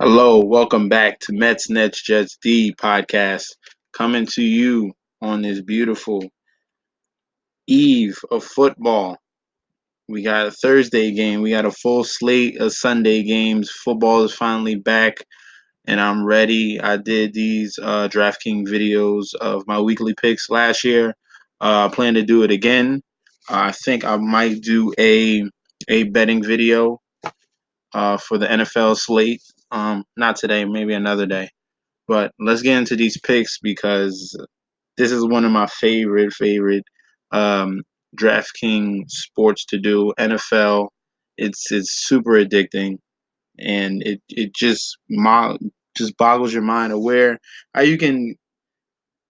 Hello, welcome back to Mets Nets Jets D podcast, coming to you on this beautiful eve of football. We got a Thursday game, we got a full slate of Sunday games. Football is finally back, and I'm ready. I did these Draftkings videos of my weekly picks last year. I plan to do it again. I think I might do a betting video for the NFL slate. Not today, maybe another day. But let's get into these picks because this is one of my favorite um, DraftKings sports to do. NFL, it's super addicting, and it just boggles your mind of where how you can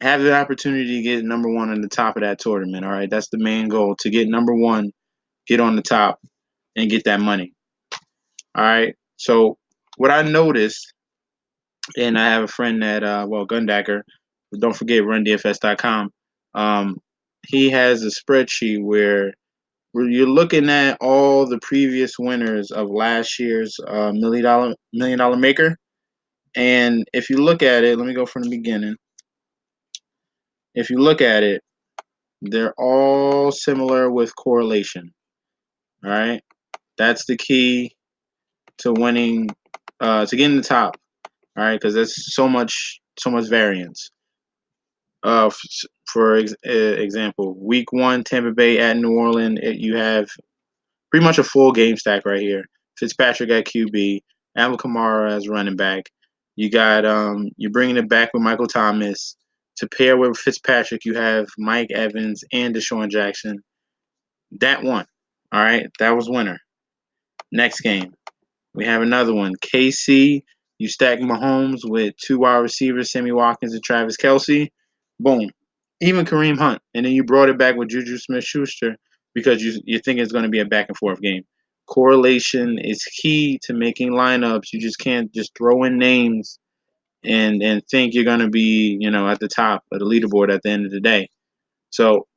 have the opportunity to get number one on the top of that tournament. All right, that's the main goal, to get number one, get on the top, and get that money. All right. So what I noticed, and I have a friend that Gundacker, don't forget rundfs.com. Um, he has a spreadsheet where you're looking at all the previous winners of last year's million dollar maker. And if you look at it, let me go from the beginning. If you look at it, they're all similar with correlation. All right, that's the key to winning, to getting the top. All right, because there's so much variance. For example, week one, Tampa Bay at New Orleans, you have pretty much a full game stack right here. Fitzpatrick at QB, Alvin Kamara as running back. You got you're bringing it back with Michael Thomas to pair with Fitzpatrick. You have Mike Evans and Deshaun Jackson. That one, all right, that was winner. Next game, we have another one. KC, you stack Mahomes with two wide receivers, Sammy Watkins and Travis Kelsey. Boom. Even Kareem Hunt. And then you brought it back with Juju Smith Schuster because you think it's going to be a back and forth game. Correlation is key to making lineups. You just can't just throw in names and think you're going to be, at the top of the leaderboard at the end of the day. So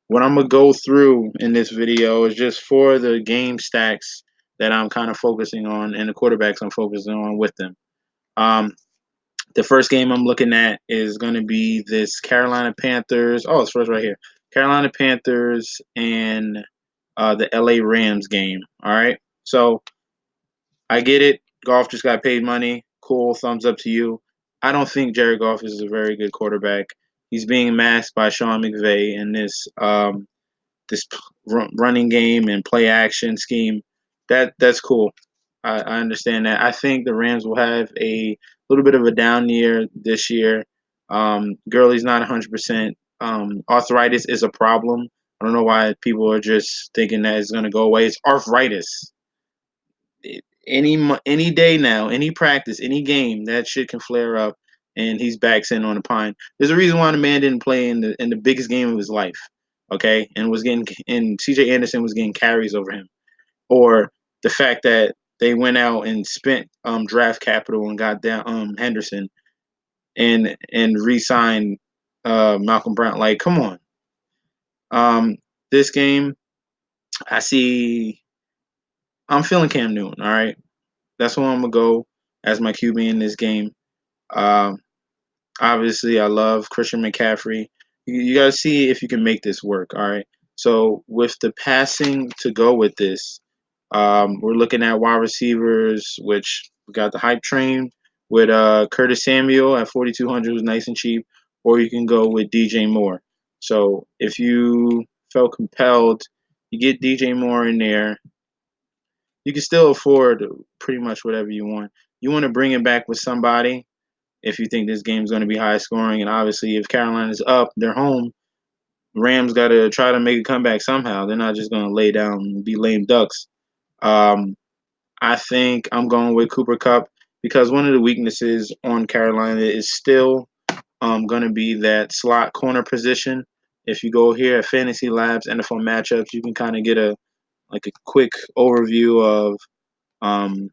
what I'm gonna go through in this video is just for the game stacks that I'm kind of focusing on and the quarterbacks I'm focusing on with them. Um, the first game I'm looking at is going to be this Carolina Panthers. Oh, it's first right here. Carolina Panthers and the LA Rams game. All right. So I get it. Goff just got paid money. Cool. Thumbs up to you. I don't think Jared Goff is a very good quarterback. He's being masked by Sean McVay in this running game and play action scheme. That's cool. I understand that. I think the Rams will have a little bit of a down year this year. Gurley's not 100%. Arthritis is a problem. I don't know why people are just thinking that it's going to go away. It's arthritis. Any day now, any practice, any game, that shit can flare up, and he's back sitting on the pine. There's a reason why the man didn't play in the biggest game of his life, okay, and C.J. Anderson was getting carries over him, or the fact that they went out and spent draft capital and got down Henderson and re-signed Malcolm Brown. Like, come on. This game, I see. I'm feeling Cam Newton. All right, that's where I'm gonna go as my QB in this game. Um, Obviously, I love Christian McCaffrey. You got to see if you can make this work. All right. So with the passing to go with this, we're looking at wide receivers, which we got the hype train with Curtis Samuel at 4,200, who's nice and cheap, or you can go with DJ Moore. So if you felt compelled, you get DJ Moore in there. You can still afford pretty much whatever you want. You want to bring it back with somebody if you think this game's going to be high scoring. And obviously, if Carolina's up, they're home. Rams got to try to make a comeback somehow. They're not just going to lay down and be lame ducks. Um, I think I'm going with Cooper Cup because one of the weaknesses on Carolina is still going to be that slot corner position. If you go here at Fantasy Labs NFL matchups, you can kind of get a quick overview of um,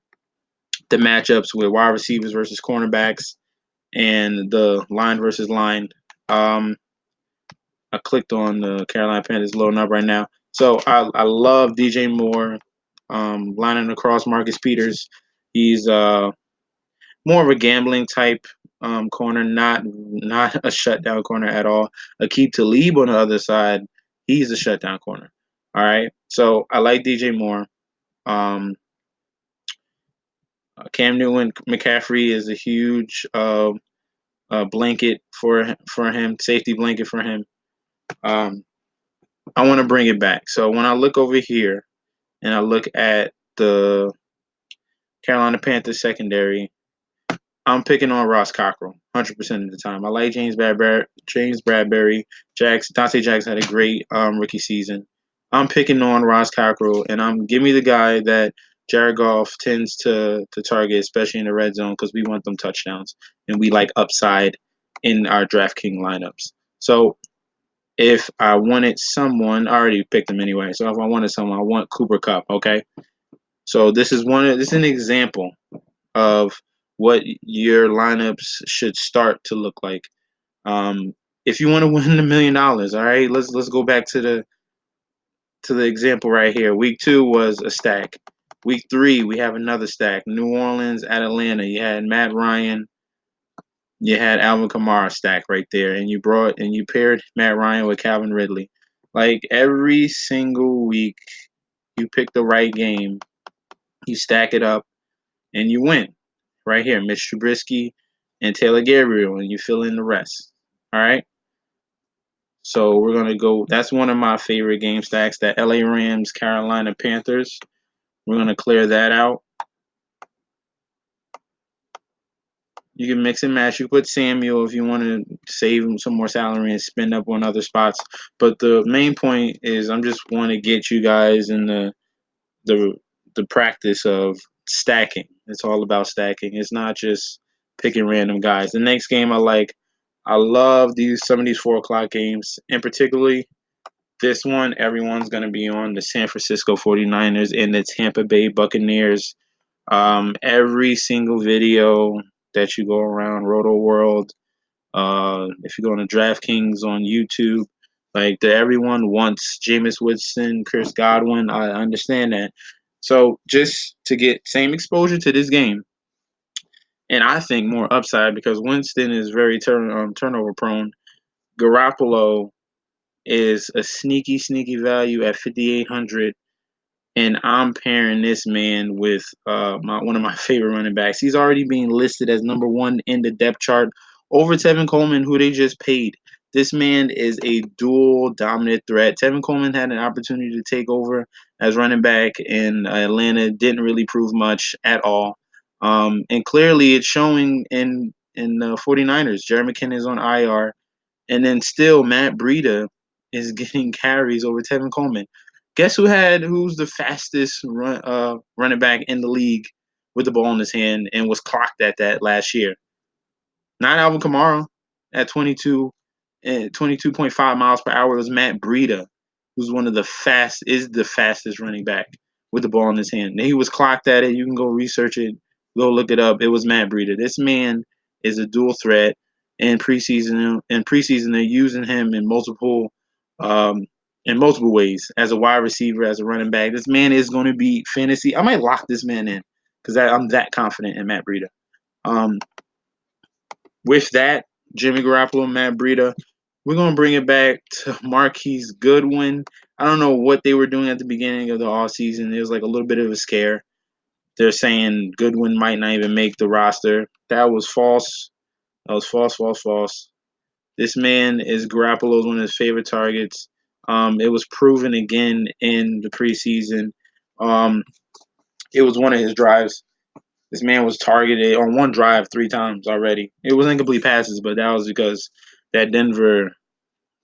the matchups with wide receivers versus cornerbacks and the line versus line. Um, I clicked on the Carolina Panthers loading up right now. So I love DJ Moore lining across Marcus Peters. He's more of a gambling type corner, not a shutdown corner at all. Akeem Talib on the other side, he's a shutdown corner. All right, so I like DJ Moore. Um, Cam Newton, McCaffrey is a huge blanket for him, safety blanket for him. Um, I want to bring it back. So when I look over here and I look at the Carolina Panthers secondary, I'm picking on Ross Cockrell 100% of the time. I like James Bradbury. Dante Jackson had a great rookie season. I'm picking on Ross Cockrell, and I'm give me the guy that Jared Goff tends to target, especially in the red zone, because we want them touchdowns and we like upside in our DraftKings lineups. So if I wanted someone, I already picked him anyway. So if I wanted someone, I want Cooper Cup. Okay, so this is an example of what your lineups should start to look like. Um, if you want to win $1 million, all right, let's go back to the example right here. Week 2 was a stack. Week 3 we have another stack. New Orleans at Atlanta. You had Matt Ryan. You had Alvin Kamara stack right there, and you paired Matt Ryan with Calvin Ridley. Like every single week, you pick the right game, you stack it up, and you win. Right here, Mitch Trubisky and Taylor Gabriel, and you fill in the rest. All right. So we're gonna go. That's one of my favorite game stacks. That LA Rams, Carolina Panthers. We're gonna clear that out. You can mix and match. You put Samuel if you want to save some more salary and spend up on other spots. But the main point is, I'm just want to get you guys in the the practice of stacking. It's all about stacking. It's not just picking random guys. The next game I love some of these 4 o'clock games, and particularly this one. Everyone's gonna be on the San Francisco 49ers and the Tampa Bay Buccaneers. Every single video that you go around Roto World, if you go on the DraftKings on YouTube, everyone wants Jameis Winston, Chris Godwin. I understand that. So just to get same exposure to this game, and I think more upside because Winston is very turnover prone. Garoppolo is a sneaky value at 5,800, and I'm pairing this man with one of my favorite running backs. He's already being listed as number 1 in the depth chart over Tevin Coleman, who they just paid. This man is a dual dominant threat. Tevin Coleman had an opportunity to take over as running back in Atlanta, didn't really prove much at all. And clearly it's showing in the 49ers. Jerry McKinnon is on IR. And then still Matt Breida is getting carries over Tevin Coleman. Guess who's the fastest running back in the league with the ball in his hand and was clocked at that last year? Not Alvin Kamara at 22.5 miles per hour. It was Matt Breida, who's is the fastest running back with the ball in his hand. He was clocked at it. You can go research it, go look it up. It was Matt Breida. This man is a dual threat. In preseason, they're using him um, in multiple ways as a wide receiver, as a running back. This man is going to be fantasy. I might lock this man in because I'm that confident in Matt Breida. Um, with that, Jimmy Garoppolo, Matt Breida, we're going to bring it back to Marquise Goodwin. I don't know what they were doing at the beginning of the offseason. It was like a little bit of a scare. They're saying Goodwin might not even make the roster. That was false. That was false. This man is Garoppolo's one of his favorite targets. It was proven again in the preseason. Um, it was one of his drives. This man was targeted on one drive 3 times already. It was incomplete passes, but that was because that Denver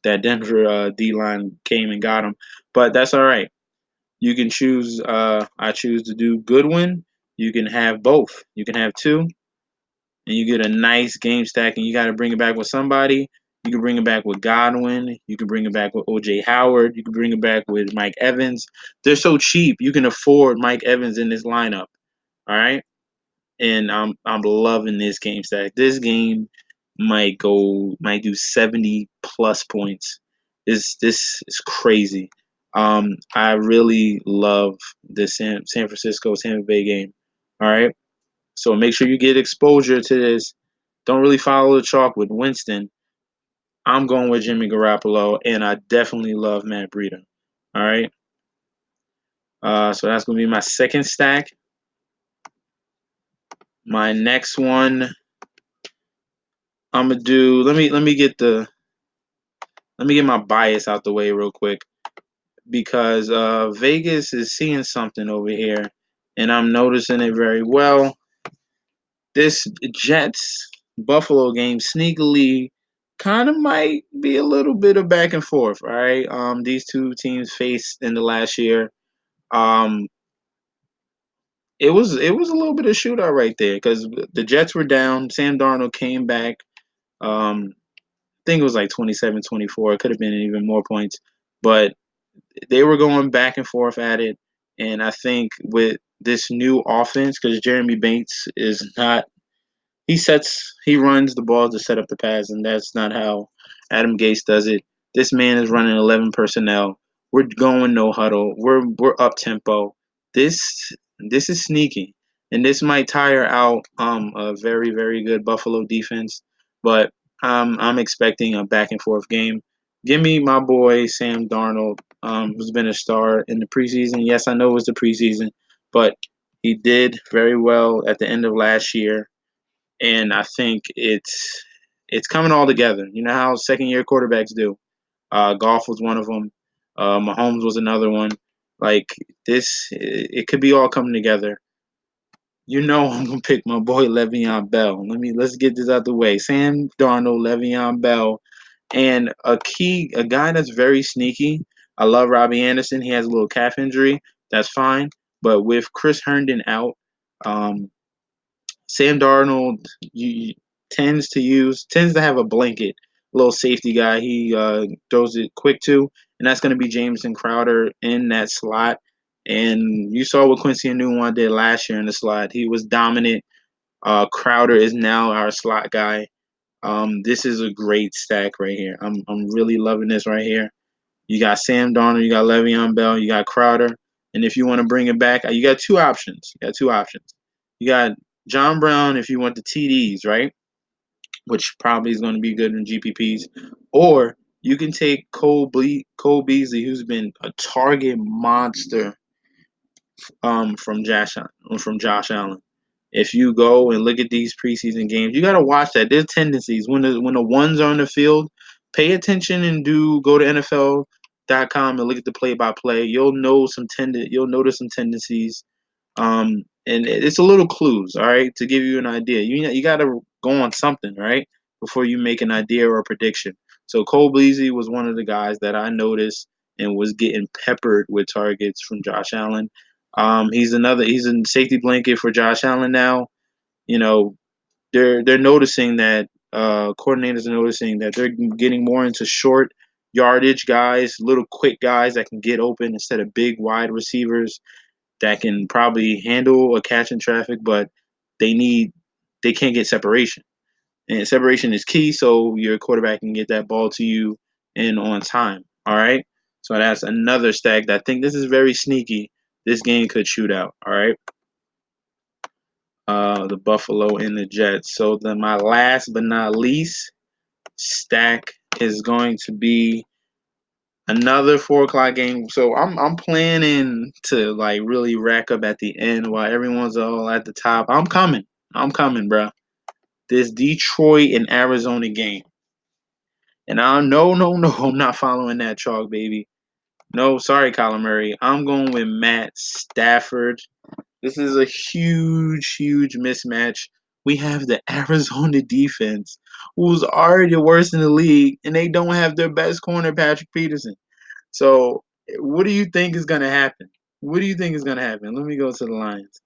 D line came and got him. But that's all right. You can choose. I choose to do Goodwin. You can have both. You can have two, and you get a nice game stack. And you got to bring it back with somebody. You can bring it back with Godwin. You can bring it back with OJ Howard. You can bring it back with Mike Evans. They're so cheap. You can afford Mike Evans in this lineup. All right. And I'm loving this game stack. This game might do 70 plus points. This is crazy. I really love this San Francisco Tampa Bay game. All right. So make sure you get exposure to this. Don't really follow the chalk with Winston. I'm going with Jimmy Garoppolo, and I definitely love Matt Breida. All right. So that's gonna be my second stack. My next one, I'm gonna do. Let me get my bias out the way real quick because Vegas is seeing something over here, and I'm noticing it very well. This Jets Buffalo game sneakily kind of might be a little bit of back and forth. All right, these two teams faced in the last year. Um, it was a little bit of shootout right there because the Jets were down. Sam Darnold came back. I think it was like 27-24. It could have been even more points, but they were going back and forth at it. And I think with this new offense, because Jeremy Bates is not he runs the ball to set up the pass, and that's not how Adam Gase does it. This man is running 11 personnel. We're going no huddle. We're up tempo. This this is sneaky, and this might tire out a very very good Buffalo defense. But I'm expecting a back and forth game. Give me my boy Sam Darnold, who's been a star in the preseason. Yes, I know it was the preseason, but he did very well at the end of last year, and I think it's coming all together. You know how second year quarterbacks do. Golf was one of them. Mahomes was another one. Like this, it could be all coming together. You know, I'm gonna pick my boy Le'Veon Bell. Let's get this out the way. Sam Darnold, Le'Veon Bell, and a guy that's very sneaky. I love Robbie Anderson. He has a little calf injury. That's fine. But with Chris Herndon out, um, Sam Darnold tends to have a blanket, little safety guy. He throws it quick to, and that's going to be Jameson Crowder in that slot. And you saw what Quincy Enunwa did last year in the slot. He was dominant. Crowder is now our slot guy. This is a great stack right here. I'm really loving this right here. You got Sam Darnold, you got Le'Veon Bell, you got Crowder, and if you want to bring it back, you got two options. You got two options. You got John Brown if you want the TDs, right? Which probably is going to be good in GPPs, or you can take Cole Beasley, who's been a target monster from Josh Allen. If you go and look at these preseason games, you got to watch that. There's tendencies when the ones are on the field. Pay attention and go to NFL.com and look at the play by play. You'll notice some tendencies. And it's a little clues, all right, to give you an idea. You got to go on something, right, before you make an idea or a prediction. So Cole Beasley was one of the guys that I noticed and was getting peppered with targets from Josh Allen. He's a safety blanket for Josh Allen now. You know, they're noticing that coordinators are noticing that they're getting more into short yardage guys, little quick guys that can get open instead of big wide receivers that can probably handle a catch in traffic, but they need they can't get separation. And separation is key so your quarterback can get that ball to you and on time. All right. So that's another stack that I think this is very sneaky. This game could shoot out. All right. The Buffalo and the Jets. So then my last but not least stack is going to be another 4 o'clock game. So I'm planning to like really rack up at the end while everyone's all at the top. I'm coming. I'm coming, bro. This Detroit and Arizona game. And no, I'm not following that chalk, baby. No, sorry, Kyler Murray. I'm going with Matt Stafford. This is a huge, huge mismatch. We have the Arizona defense, who's already the worst in the league, and they don't have their best corner, Patrick Peterson. So, what do you think is going to happen? What do you think is going to happen? Let me go to the Lions.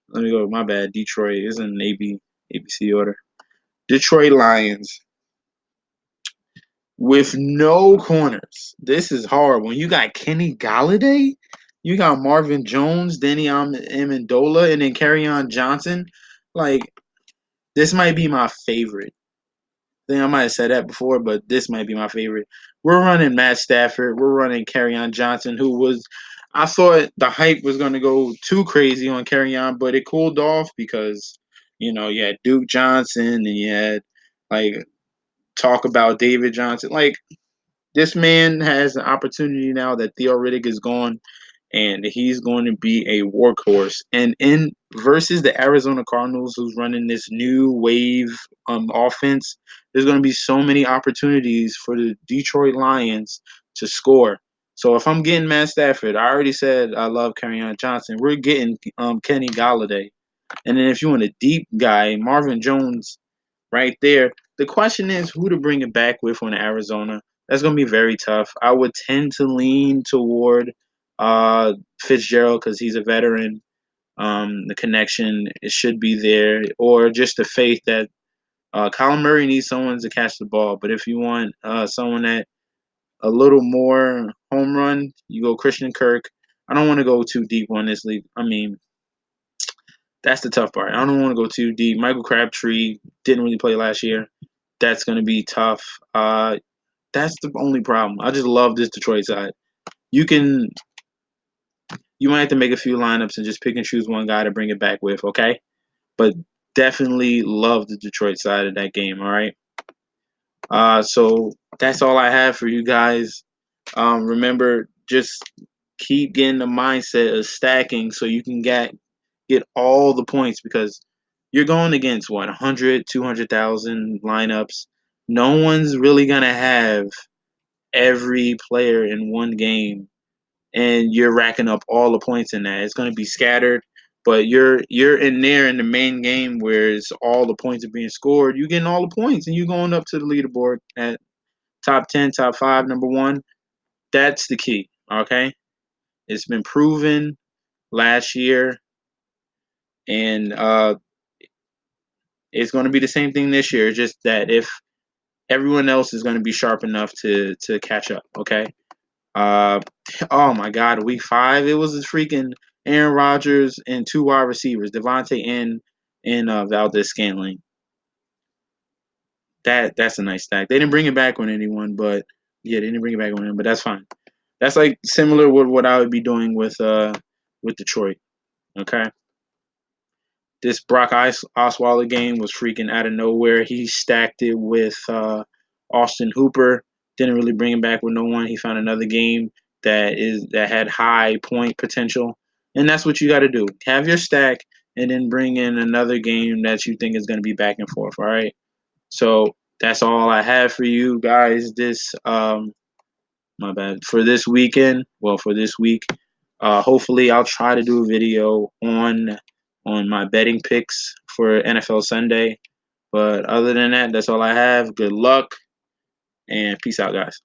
Let me go. My bad. Detroit is in ABC order. Detroit Lions with no corners. This is hard. When you got Kenny Galladay, you got Marvin Jones, Denny Amendola, and then on Johnson. Like, this might be my favorite. I think I might have said that before, but this might be my favorite. We're running Matt Stafford. We're running on Johnson, who was I thought the hype was going to go too crazy on on, but it cooled off because you had Duke Johnson and you had like talk about David Johnson. Like this man has an opportunity now that Theo Riddick is gone, and he's going to be a workhorse. And in versus the Arizona Cardinals, who's running this new wave offense, there's going to be so many opportunities for the Detroit Lions to score. So if I'm getting Matt Stafford, I already said I love Kerryon Johnson. We're getting Kenny Galladay, and then if you want a deep guy, Marvin Jones right there. The question is who to bring it back with on Arizona. That's going to be very tough. I would tend to lean toward Fitzgerald because he's a veteran. The connection it should be there, or just the faith that Colin Murray needs someone to catch the ball. But if you want someone that a little more home run, you go Christian Kirk. I don't want to go too deep on this league. I mean, that's the tough part. I don't want to go too deep. Michael Crabtree didn't really play last year. That's going to be tough. That's the only problem. I just love this Detroit side. You can, you might have to make a few lineups and just pick and choose one guy to bring it back with, okay? But definitely love the Detroit side of that game. All right. So that's all I have for you guys. Remember, just keep getting the mindset of stacking so you can get all the points because you're going against what 100, 200,000 lineups. No one's really gonna have every player in one game, and you're racking up all the points in that. It's gonna be scattered, but you're in there in the main game where it's all the points are being scored. You're getting all the points, and you're going up to the leaderboard at top 10, top 5, number 1. That's the key. Okay, it's been proven last year, and it's going to be the same thing this year. Just that if everyone else is going to be sharp enough to catch up. Okay. Uh, oh my God, week 5 it was a freaking Aaron Rodgers and 2 wide receivers, Devontae and Valdez Scantling. That's a nice stack. They didn't bring it back on anyone, but yeah, they didn't bring it back on anyone, but that's fine. That's like similar with what I would be doing with Detroit. Okay. This Brock Osweiler game was freaking out of nowhere. He stacked it with Austin Hooper. Didn't really bring him back with no one. He found another game that had high point potential, and that's what you got to do. Have your stack, and then bring in another game that you think is going to be back and forth. All right. So that's all I have for you guys. This my bad for this weekend. Well, for this week, hopefully I'll try to do a video on my betting picks for NFL Sunday. But other than that, that's all I have. Good luck and peace out, guys.